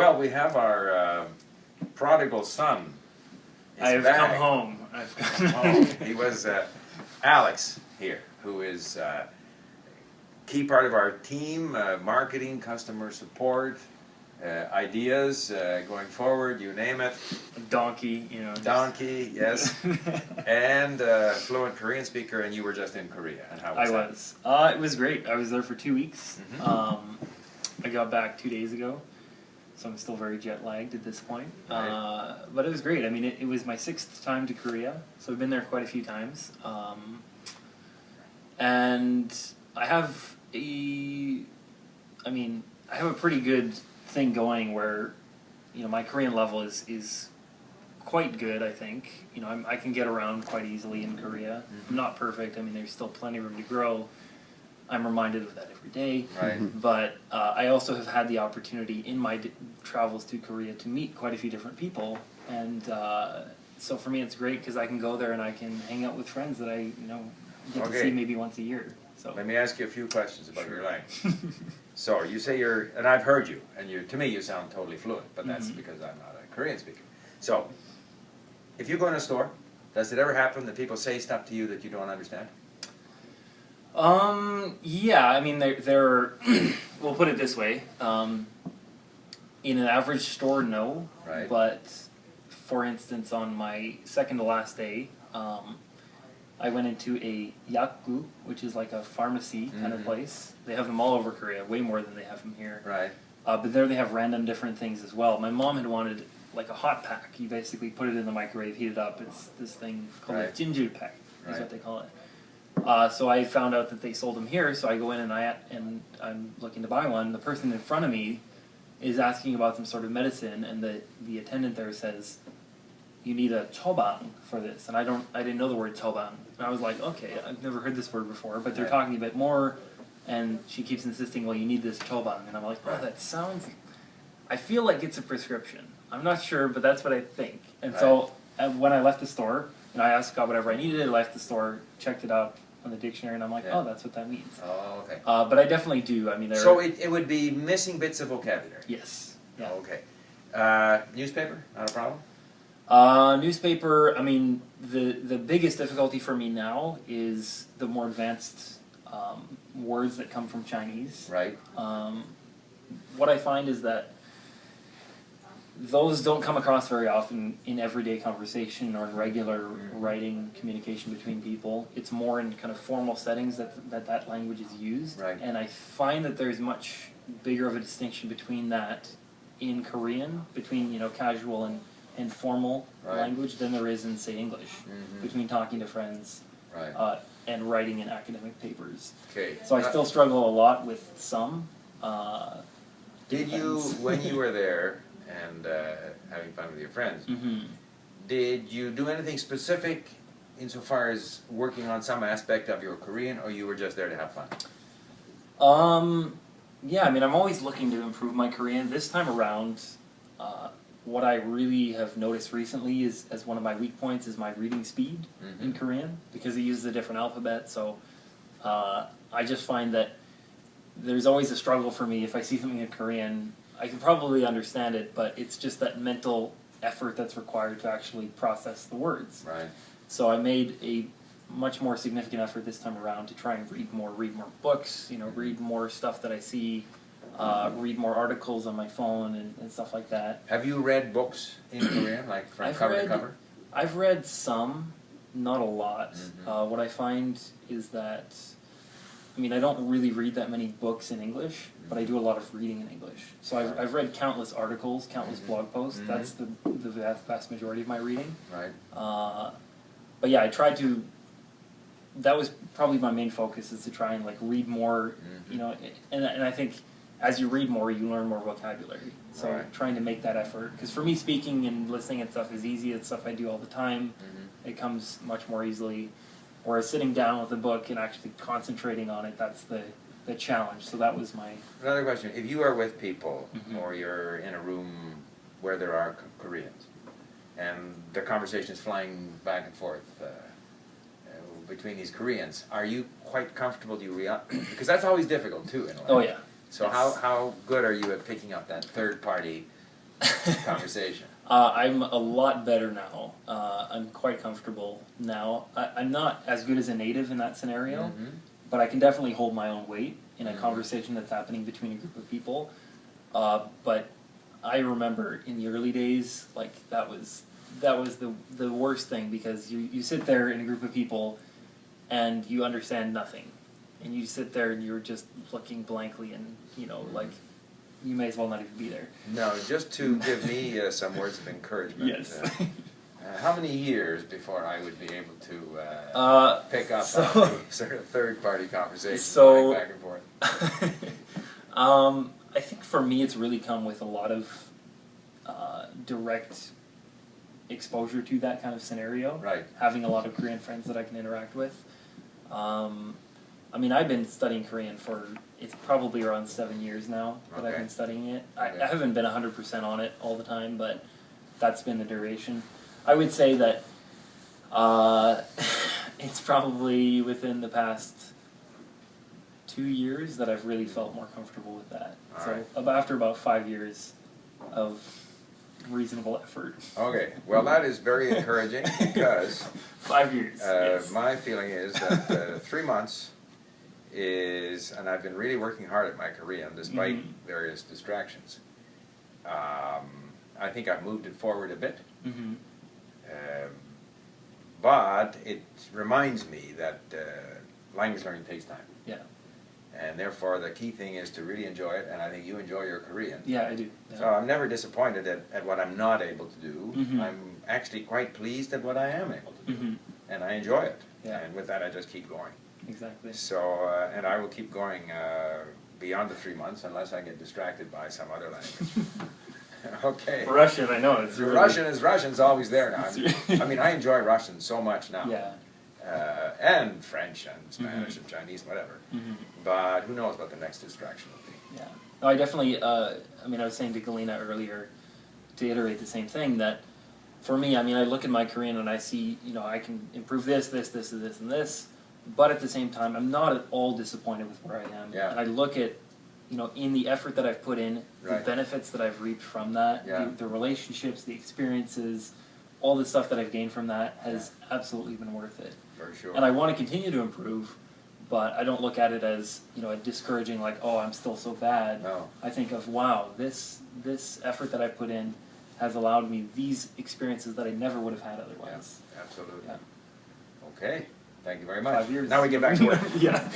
Well, we have our prodigal son. I've come home. I've come home. He was Alex here, who is key part of our team, marketing, customer support, ideas going forward, you name it. Donkey, you know. Donkey, yes. And fluent Korean speaker, and you were just in Korea. And how was that? I was. It was great. I was there for 2 weeks. I got back 2 days ago, so I'm still very jet lagged at this point. Right. But it was great. I mean, it was my 6th time to Korea, so I've been there quite a few times. And I have a pretty good thing going where, you know, my Korean level is quite good, I think. You know, I can get around quite easily in Korea. I'm not perfect. I mean, there's still plenty of room to grow. I'm reminded of that every day. Right. But I also have had the opportunity in my travels to Korea to meet quite a few different people. And so for me, it's great because I can go there and I can hang out with friends that I, get to see maybe once a year. So let me ask you a few questions about your language. So you say and I've heard you, and to me you sound totally fluent, but that's because I'm not a Korean speaker. So, if you go in a store, does it ever happen that people say stuff to you that you don't understand? Yeah, I mean, they're we'll put it this way, in an average store, no. Right. But, for instance, on my second to last day, I went into a yakgu, which is like a pharmacy kind of place. They have them all over Korea, way more than they have them here. Right. But there they have random different things as well. My mom had wanted like a hot pack. You basically put it in the microwave, heat it up. It's this thing called a jinju pack, is what they call it. So I found out that they sold them here, so I go in and I'm looking to buy one. The person in front of me is asking about some sort of medicine, and the attendant there says, "You need a chobang for this," and I didn't know the word chobang. And I was like, okay, I've never heard this word before, but they're talking a bit more, and she keeps insisting, well, you need this chobang, and I'm like, oh, that sounds, I feel like it's a prescription. I'm not sure, but that's what I think. And so when I left the store, I asked God whatever I needed, I left the store, checked it up on the dictionary, and I'm like, oh, that's what that means. Oh, okay. But I definitely do. I mean, so it would be missing bits of vocabulary. Yes. Yeah. Okay. Newspaper, not a problem? Newspaper, I mean, the biggest difficulty for me now is the more advanced words that come from Chinese. Right. What I find is that those don't come across very often in everyday conversation or in regular writing communication between people. It's more in kind of formal settings that language is used. Right. And I find that there's much bigger of a distinction between that in Korean, between, casual and formal language than there is in, say, English, between talking to friends and writing in academic papers. Okay. So I still struggle a lot with some. Did you, when you were there and having fun with your friends, did you do anything specific insofar as working on some aspect of your Korean, or you were just there to have fun? Yeah, I mean, I'm always looking to improve my Korean. This time around, what I really have noticed recently is, as one of my weak points, is my reading speed in Korean, because it uses a different alphabet. So I just find that there's always a struggle for me. If I see something in Korean, I can probably understand it, but it's just that mental effort that's required to actually process the words. Right. So I made a much more significant effort this time around to try and read more books, read more stuff that I see, read more articles on my phone and stuff like that. Have you read books in Korean, like from cover to cover? I've read some, not a lot. What I find is that, I don't really read that many books in English, but I do a lot of reading in English. So I've read countless articles, countless blog posts. That's the vast majority of my reading. Right. But yeah, I tried to. That was probably my main focus, is to try and read more, and I think as you read more, you learn more vocabulary. So trying to make that effort, because for me, speaking and listening and stuff is easy. It's stuff I do all the time. It comes much more easily. Whereas sitting down with a book and actually concentrating on it, that's the challenge. So that was my... Another question. If you are with people, or you're in a room where there are Koreans, and the conversation is flying back and forth between these Koreans, are you quite comfortable? Do you because that's always difficult too in a way. Oh yeah. So how good are you at picking up that third party conversation? I'm a lot better now. I'm quite comfortable now. I'm not as good as a native in that scenario, Mhm. but I can definitely hold my own weight in a Mhm. conversation that's happening between a group of people. But I remember in the early days, like that was the worst thing, because you sit there in a group of people and you understand nothing, and you sit there and you're just looking blankly, and like you may as well not even be there. No, just to give me some words of encouragement. Yes. How many years before I would be able to pick up so- on the sort of third-party conversations So- going back and forth? I think for me, it's really come with a lot of direct exposure to that kind of scenario. Right. Having a lot of Korean friends that I can interact with. I mean, I've been studying Korean for, it's probably around 7 years now that I've Okay. been studying it. Okay. I haven't been 100% on it all the time, but that's been the duration. I would say that it's probably within the past 2 years that I've really felt more comfortable with that. All So right. after about 5 years of reasonable effort. Okay, well that is very encouraging because 5 years. Yes. my feeling is that 3 months is, and I've been really working hard at my Korean despite Mhm. various distractions. I think I've moved it forward a bit. Mm-hmm. But it reminds me that language learning takes time. Yeah. And therefore the key thing is to really enjoy it, and I think you enjoy your Korean. Yeah, I do. Yeah. So I'm never disappointed at what I'm not able to do. Mhm. I'm actually quite pleased at what I am able to do. Mm-hmm. And I enjoy it. Yeah. And with that I just keep going. Exactly. So, and I will keep going beyond the 3 months unless I get distracted by some other language. Okay. Russian, I know it's really, Russian's always there now. It's- I mean, I enjoy Russian so much now. Yeah. And French and Spanish and Chinese, whatever. Mm-hmm. But who knows what the next distraction will be. Yeah. No, I definitely. I mean, I was saying to Galina earlier, to iterate the same thing, that for me, I mean, I look at my Korean and I see, I can improve this, and this, but at the same time, I'm not at all disappointed with where I am. Yeah. And I look at, in the effort that I've put in, Right. the benefits that I've reaped from that, Yeah. the relationships, the experiences, all the stuff that I've gained from that has absolutely been worth it. For sure. And I want to continue to improve, but I don't look at it as, a discouraging, like, oh, I'm still so bad. No. I think of, wow, this effort that I put in has allowed me these experiences that I never would have had otherwise. Yeah, absolutely. Yeah. Okay. Thank you very much. 5 years. Now we get back to work. Yeah.